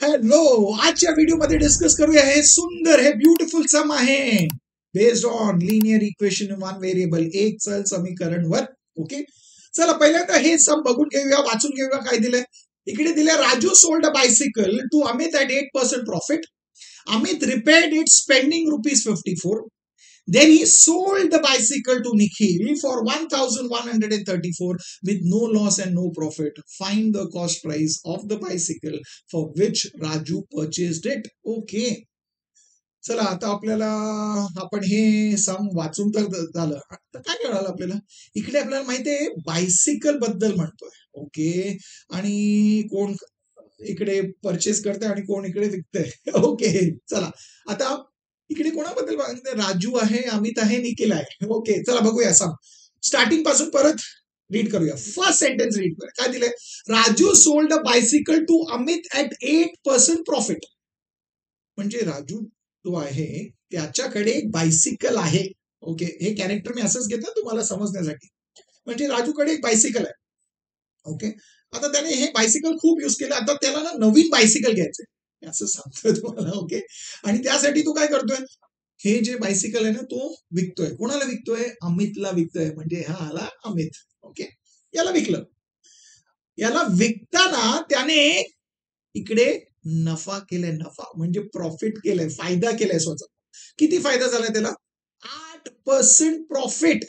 Hello, आजच्या व्हिडिओमध्ये discuss करूया हे सुंदर हे ब्युटिफुल सम आहे based on linear equation one variable एक चल समीकरणवर. ओके, चला पहिल्यांदा हे सम बघून घेऊया, वाचून घेऊया काय दिलंय. इकडे दिले Raju sold a bicycle to Amit at 8% profit. Amit repaired it spending rupees 54. Then he sold the bicycle to Nikhil for 1134 with no loss and no profit. Find the cost price of the bicycle for which Raju purchased it. Okay. चला आता आपल्याला आपण हे सम वाचून तर झालं. आता काय कळालं आपल्याला, इकडे आपल्याला माहितीये बायसिकल बद्दल म्हणतोय. ओके, आणि कोण इकडे परचेस करते आणि कोण इकडे विकतंय. ओके, चला आता इकडे कोणाबद्दल, राजू आहे, अमित आहे, निखिल आहे. ओके, चला बघूया सम स्टार्टिंग पासून परत रीड करूया. फर्स्ट सेंटेन्स रीड करूया. काय दिलंय, Raju sold a bicycle to Amit at 8% profit. म्हणजे राजू जो आहे त्याच्याकडे एक बायसिकल आहे. ओके, हे कॅरेक्टर मी असंच घेतो तुम्हाला समजण्यासाठी. म्हणजे राजूकडे एक बायसिकल आहे. ओके, आता त्याने हे बायसिकल खूप युज केलं, आता त्याला ना नवीन बायसिकल घ्यायचंय असं सांगतोय तुम्हाला. ओके, आणि त्यासाठी तो काय करतोय, हे जे बायसिकल आहे ना तो विकतोय. कोणाला विकतोय, अमितला विकतोय. म्हणजे हा आला अमित. ओके, याला विकलं. याला विकताना त्याने इकडे नफा केलाय. नफा म्हणजे प्रॉफिट केलंय, फायदा केलाय स्वतः. किती फायदा झालाय त्याला, 8% प्रॉफिट,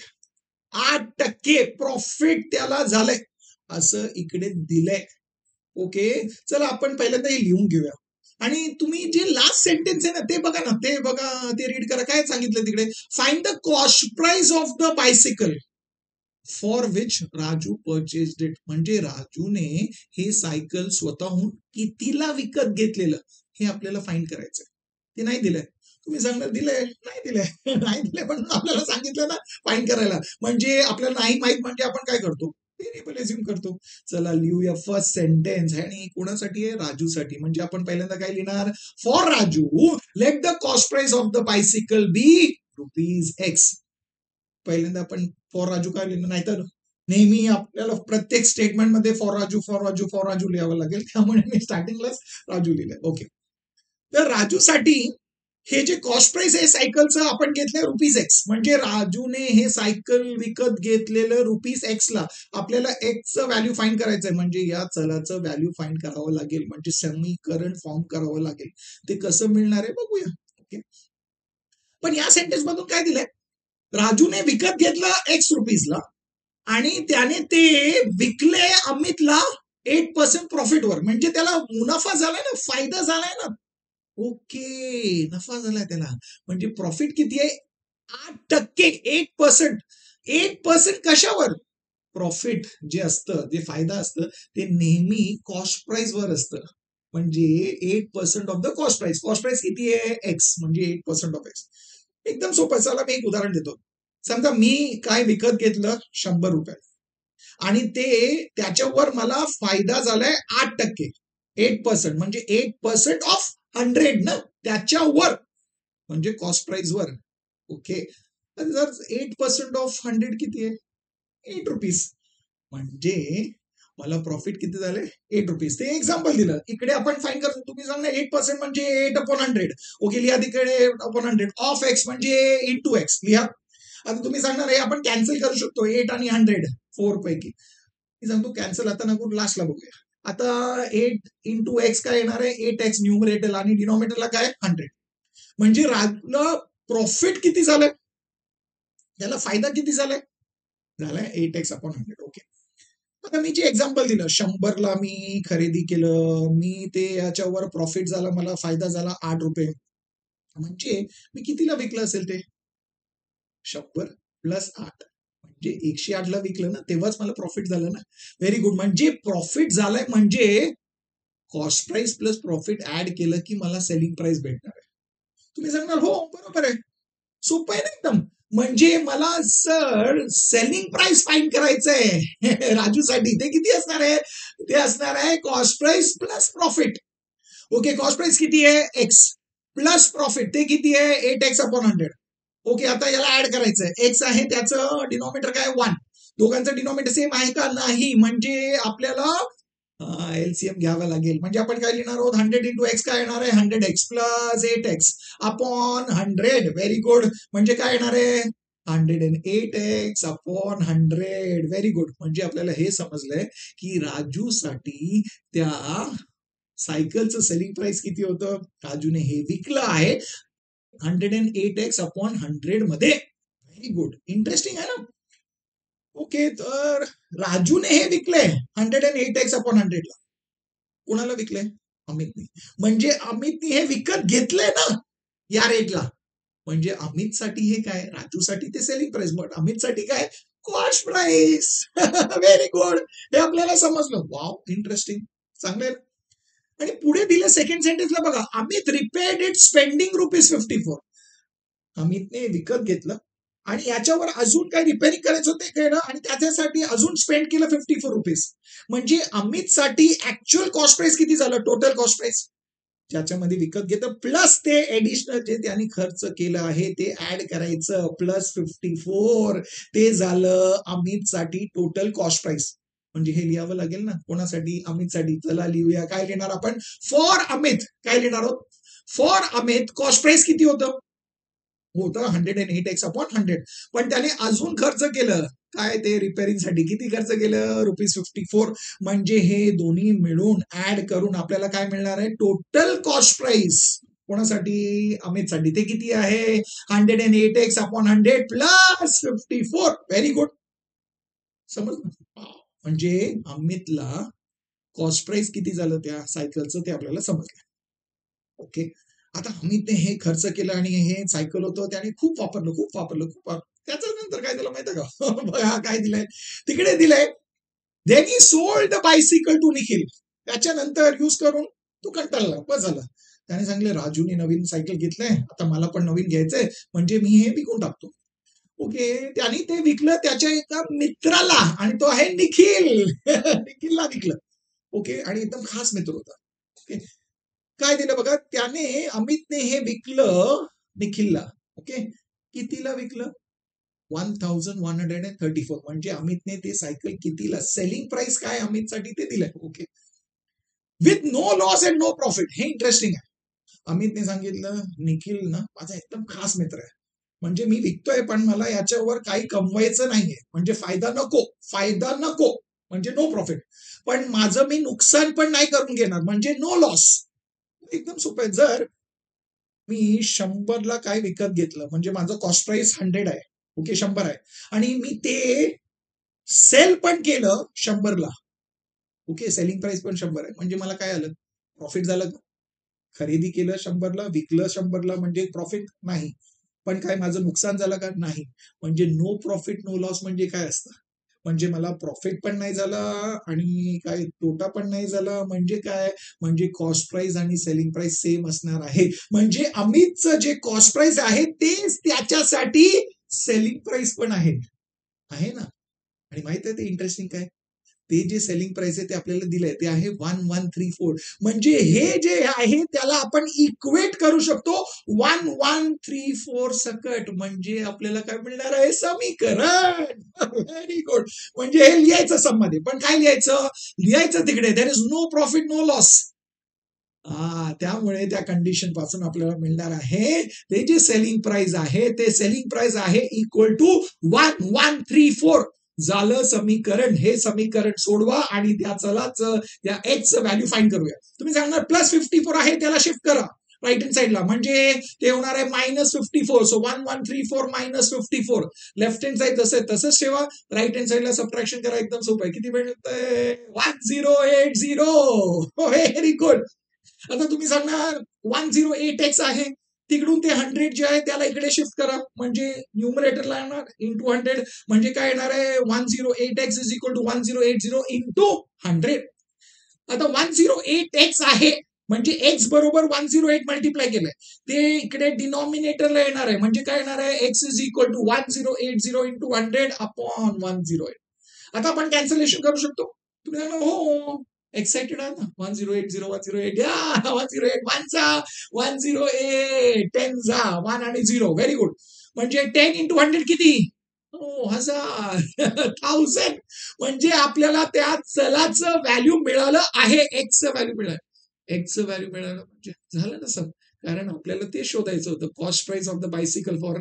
8% प्रॉफिट त्याला झालंय असं इकडे दिलंय. ओके, चला आपण पहिल्यांदा हे लिहून घेऊया. आणि तुम्ही जे लास्ट सेंटेन्स आहे ना ते बघा ना, ते बघा, ते रीड करा. काय सांगितलं तिकडे, find the cost price of the bicycle for which Raju purchased it. म्हणजे राजूने हे सायकल स्वतःहून कितीला विकत घेतलेलं हे आपल्याला फाइंड करायचंय. ते नाही दिलंय. तुम्ही सांगणार दिलंय, नाही दिलंय. नाही दिलंय पण आपल्याला सांगितलं ना फाइंड करायला. म्हणजे आपल्याला नाही माहित म्हणजे आपण काय करतो, व्हेरिएबल अज्युम करतो. चला लिहूया फर्स्ट सेंटेन्स. आणि कोणासाठी आहे, राजूसाठी. म्हणजे आपण पहिल्यांदा काय लिहिणार, for Raju let the cost price of the bicycle be ₹X. पहिल्यांदा आपण फॉर राजू काय लिहिलं, नाहीतर नेहमी आपल्याला प्रत्येक स्टेटमेंट मध्ये for Raju for Raju for Raju लिहावं लागेल. त्यामुळे मी स्टार्टिंगलाच राजू लिहिलंय. ओके, तर राजूसाठी हे जे कॉस्ट प्राइस आहे सायकलचं आपण घेतलंय ₹X. म्हणजे राजूने हे सायकल विकत घेतलेलं ₹X ला आपल्याला एक्सचं व्हॅल्यू फाइंड करायचंय. म्हणजे या चलाचं व्हॅल्यू फाइंड करावं लागेल. म्हणजे समीकरण फॉर्म करावं लागेल. ते कसं मिळणार आहे बघूया. ओके, पण या सेंटेन्स मधून काय दिलंय, राजूने विकत घेतलं ₹X ला आणि त्याने ते विकले अमितला 8% प्रॉफिटवर. म्हणजे त्याला मुनाफा झालाय ना, फायदा झालाय ना. ओके, नफा झालाय त्याला. म्हणजे प्रॉफिट किती आहे, 8%, 8%. 8% कशावर, प्रॉफिट जे असतं, जे फायदा असतं ते नेहमी कॉस्ट प्राइस वर असतं. म्हणजे 8% of the cost price. Cost price किती आहे, X. म्हणजे 8% ऑफ X. एकदम सोपं. चला मी एक उदाहरण देतो. समजा मी काय विकत घेतलं ₹100 आणि ते त्याच्यावर मला फायदा झालाय 8%, 8%. म्हणजे 8% ऑफ 100 ना, त्याच्यावर म्हणजे कॉस्ट प्राइस वर. ओके, जर 8% ऑफ 100 किती आहे, ₹8. म्हणजे मला प्रॉफिट किती झाले, ₹8. ते एक्झाम्पल दिलं. इकडे आपण फाईन करतो. तुम्ही सांगणार 8% म्हणजे 8/100. ओके, लिहा तिकडे 8/100 ऑफ X म्हणजे इंटू X लिहा. आता तुम्ही सांगणार हे आपण कॅन्सल करू शकतो, 8 आणि 100 4 पैकी. मी सांगतो कॅन्सल आता नको, लास्टला बघूया. आता 8 इंटू X काय येणार आहे, 8X न्यूमरेटरला आणि डिनॉमिनेटरला काय 100. म्हणजे राजूला प्रॉफिट किती झालंय, त्याला फायदा किती झालाय, 8X/100. ओके, आता मी जे एक्झाम्पल दिलं, 100ला मी खरेदी केलं, मी ते याच्यावर प्रॉफिट झाला, मला फायदा झाला ₹8. म्हणजे मी कितीला विकलं असेल ते, 100 प्लस 8 म्हणजे 108ला विकलं ना, तेव्हाच मला प्रॉफिट झालं ना. Very good. म्हणजे प्रॉफिट झालाय म्हणजे cost price plus profit add केलं की मला सेलिंग प्राइस भेटणार आहे. तुम्ही सांगणार हो बरोबर आहे, सोपं आहे ना एकदम. म्हणजे मला सर सेलिंग प्राइस फाइंड करायचंय राजूसाठी. ते किती असणार आहे, ते असणार आहे cost price plus profit. Okay, cost price किती आहे, X प्लस प्रॉफिट ते किती आहे, 8X/100. ओके, आता याला ऍड करायचंय. X आहे त्याचं डिनॉमिनेटर काय 1. दोघांचं डिनॉमिनेटर सेम आहे का, नाही. म्हणजे आपल्याला एलसीएम घ्यावा लागेल. म्हणजे आपण काय लिहिणार आहोत, 100 इंटू एक्स काय येणार आहे, 100x plus 8x upon 100. Very good. म्हणजे काय येणार आहे, 108x अपॉन 100. Very good. म्हणजे आपल्याला हे समजलंय की राजूसाठी त्या सायकलचं सेलिंग प्राइस किती होतं, राजूने हे विकलं आहे 108x अपॉन 100 मध्ये. Very good. इंटरेस्टिंग आहे ना. ओके, तर राजूने हे विकलंय 108x अपॉन 100 ला. कोणाला विकलंय, अमितने. म्हणजे अमितने हे विकत घेतलंय ना या रेटला. म्हणजे अमितसाठी हे काय, राजूसाठी ते सेलिंग प्राइस, बट अमितसाठी काय, कॉस्ट प्राइस. Very good. हे आपल्याला समजलं. Wow, interesting. चांगलं आहे. आणि पुढे दिलं सेकंड सेंटेन्सला बघा, अमित रिपेड इट स्पेंडिंग ₹54. अमितने विकत घेतलं आणि याच्यावर अजून काय रिपेअरिंग करायचं होते केलं आणि त्याच्यासाठी अजून स्पेंड केलं ₹54. म्हणजे अमितसाठी ऍक्च्युअल कॉस्ट प्राइस किती झालं, टोटल कॉस्ट प्राइस ज्याच्यामध्ये विकत घेतं प्लस ते एडिशनल जे त्यांनी खर्च केलं आहे ते ऍड करायचं, प्लस 54. ते झालं अमितसाठी टोटल कॉस्ट प्राइस. म्हणजे हे लिहावं लागेल ना कोणासाठी, अमितसाठी. चला लिहूया. काय लिहिणार आपण, फॉर अमित. काय लिहिणार आहोत, फॉर अमित कॉस्ट प्राइस किती होतं, 108x अपॉन 100. पण त्याने अजून खर्च केलं काय, ते रिपेअरिंगसाठी किती खर्च केलं, ₹54. म्हणजे हे दोन्ही मिळून ऍड करून आपल्याला काय मिळणार आहे, टोटल कॉस्ट प्राइस कोणासाठी, अमितसाठी. ते किती आहे, 108x upon 100 plus 54. Very good. समजलं. म्हणजे अमितला कॉस्ट प्राइस किती झालं त्या सायकलचं ते आपल्याला समजलं. ओके. आता अमितने हे खर्च केलं आणि हे सायकल होतं त्याने खूप वापरलं. त्याच्या नंतर काय दिलं माहिती का, बघा काय दिलंय तिकडे, दिलंय then he sold the bicycle to Nikhil. त्याच्यानंतर यूज करून तू कंटाळला, बस झालं. त्याने सांगितलं राजूने नवीन सायकल घेतलंय, आता मला पण नवीन घ्यायचंय, म्हणजे मी हे विकून टाकतो. ओके. त्याने ते विकलं त्याच्या एका मित्राला आणि तो आहे निखिल. निखिलला विकलं. ओके. आणि एकदम खास मित्र होता. ओके. काय दिलं बघा, त्याने अमितने हे विकलं निखिलला. ओके. कितीला विकलं, 1134. म्हणजे अमितने ते सायकल कितीला, सेलिंग प्राइस काय अमितसाठी ते दिलंय. Okay. With no loss and no profit. हे इंटरेस्टिंग आहे. अमितने सांगितलं निखिल ना माझा एकदम खास मित्र आहे, म्हणजे मी विकतोय पण मला याच्यावर काही कमवायचं नाहीये, म्हणजे फायदा नको, म्हणजे नो प्रॉफिट. पण माझं मी नुकसान पण नाही करून घेणार, म्हणजे नो लॉस. एकदम सोपं आहे. जर मी 100ला काय विकत घेतलं, म्हणजे माझं कॉस्ट प्राइस 100 आहे. ओके, 100 आहे आणि मी ते सेल पण केलं 100ला. ओके, सेलिंग प्राइस पण 100 आहे. म्हणजे मला काय आलं, प्रॉफिट झालं का, खरेदी केलं 100ला, विकलं 100ला, म्हणजे प्रॉफिट नाही. पण काय माझं नुकसान झालं का, नाही. म्हणजे नो प्रॉफिट नो लॉस म्हणजे काय असतं, म्हणजे मला प्रॉफिट पण नाही झाला आणि काय तोटा पण नाही झाला. म्हणजे काय, म्हणजे कॉस्ट प्राइस आणि सेलिंग प्राइस सेम असणार आहे. म्हणजे अमितचं जे कॉस्ट प्राइस आहे तेच त्याच्यासाठी सेलिंग प्राइस पण आहे ना. आणि माहित आहे ते इंटरेस्टिंग काय, ते जे सेलिंग प्राइस आहे ते आपल्याला दिलंय ते आहे 1134. म्हणजे हे जे आहे त्याला आपण इक्वेट करू शकतो 1134 सकट. म्हणजे आपल्याला काय मिळणार आहे, समीकरण. Very good. म्हणजे हे लिहायचं सम मध्ये, पण काय लिहायचं तिकडे there is no profit no loss. त्यामुळे त्या कंडिशन पासून आपल्याला मिळणार आहे ते जे सेलिंग प्राइस आहे ते सेलिंग प्राइस आहे इक्वल टू 1134. झालं समीकरण. हे समीकरण सोडवा आणि त्या एक्स व्हॅल्यू फाइंड करूया. तुम्ही सांगणार प्लस 54 आहे त्याला शिफ्ट करा राईट हँड साईडला, म्हणजे ते होणार आहे -54. सो 1134 -54. लेफ्ट हँड साईड तसंच ठेवा, राईट हँड साईडला सबट्रॅक्शन करा. एकदम सोपं आहे. किती मिळतंय, 1080. Very good. आता तुम्ही सांगणार 108x आहे, तिकडून ते 100 जे आहे त्याला इकडे शिफ्ट करा, म्हणजे न्यूमरेटरला येणार इंटू 100. म्हणजे काय येणार आहे, 108x is equal to 1080 into 100. आता 108x आहे म्हणजे x बरोबर 108 मल्टिप्लाय केलंय, ते इकडे डिनॉमिनेटरला येणार आहे. म्हणजे काय येणार आहे, x is equal to 1080 into 100 upon 108. आता आपण कॅन्सलेशन करू शकतो. तुम्ही सांगा हो, एक्साइटेड आहे ना, 1080 या 108 1 10 जा 1 आणि 0. Very good. म्हणजे 10 इंटू 100 किती, 1000 म्हणजे आपल्याला त्या चलाचं व्हॅल्यू मिळालं आहे, एक्सचं व्हॅल्यू मिळालं. एक्सचं व्हॅल्यू मिळालं म्हणजे झालं ना सर. कारण आपल्याला ते शोधायचं होतं, cost price of the bicycle for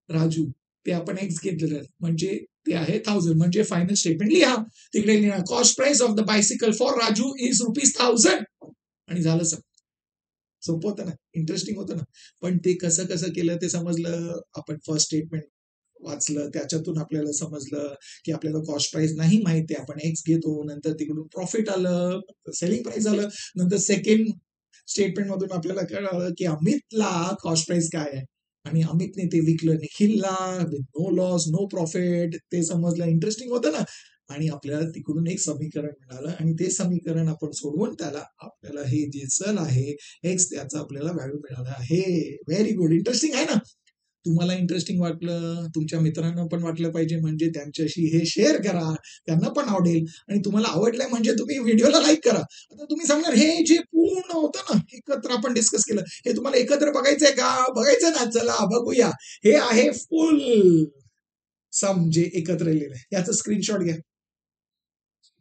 Raju. ते आपण एक्स घेतलेलं आहे, म्हणजे ते आहे 1000. म्हणजे फायनल स्टेटमेंट लिहा, तिकडे लिहा cost price of the bicycle for Raju is ₹1000 आणि झालं सर. सोपं होतं ना, इंटरेस्टिंग होतं ना. पण ते कसं कसं केलं ते समजलं. आपण फर्स्ट स्टेटमेंट वाचलं, त्याच्यातून आपल्याला समजलं की आपल्याला कॉस्ट प्राइस नाही माहिती, आपण एक्स घेतो, नंतर तिकडून प्रॉफिट आलं, सेलिंग प्राइस आलं, नंतर सेकंड स्टेटमेंट मधून आपल्याला कळलं की अमितला कॉस्ट प्राइस काय आहे आणि अमितने ते विकलं निखिलला with no loss no profit. ते समजलं, इंटरेस्टिंग होतं ना. आणि आपल्याला तिकडून एक समीकरण मिळालं आणि ते समीकरण आपण सोडवून त्याला आपल्याला हे जे चल आहे एक्स, त्याचा आपल्याला व्हॅल्यू मिळाला आहे. व्हेरी गुड, इंटरेस्टिंग आहे ना. तुम्हाला इंटरेस्टिंग वाटलं, तुमच्या मित्रांना पण वाटलं पाहिजे, म्हणजे त्यांच्याशी हे शेअर करा, त्यांना पण आवडेल. आणि तुम्हाला आवडलंय म्हणजे तुम्ही व्हिडिओला लाईक करा. आता तुम्ही सांगणार हे जे पूर्ण होतं ना, एकत्र आपण डिस्कस केलं, हे तुम्हाला एकत्र बघायचंय का? बघायचं ना, चला बघूया. हे आहे फुल सम जे एकत्र लिहिलंय, याचं स्क्रीनशॉट घ्या.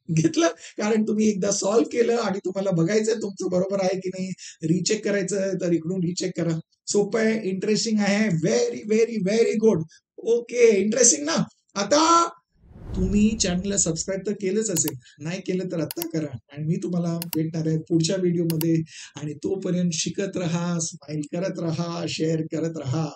घेतलं, कारण तुम्ही एकदा सॉल्व्ह केलं आणि तुम्हाला बघायचं तुमचं बरोबर आहे की नाही, रिचेक करायचं तर इकडून रिचेक करा. सोपं आहे, इंटरेस्टिंग आहे, very very very good. Okay, interesting ना. आता तुम्ही चॅनलला सबस्क्राईब तर केलंच असेल, नाही केलं तर आत्ता करा. आणि मी तुम्हाला भेटणार आहे पुढच्या व्हिडिओमध्ये. आणि तोपर्यंत शिकत राहा, स्माइल करत राहा, शेअर करत राहा.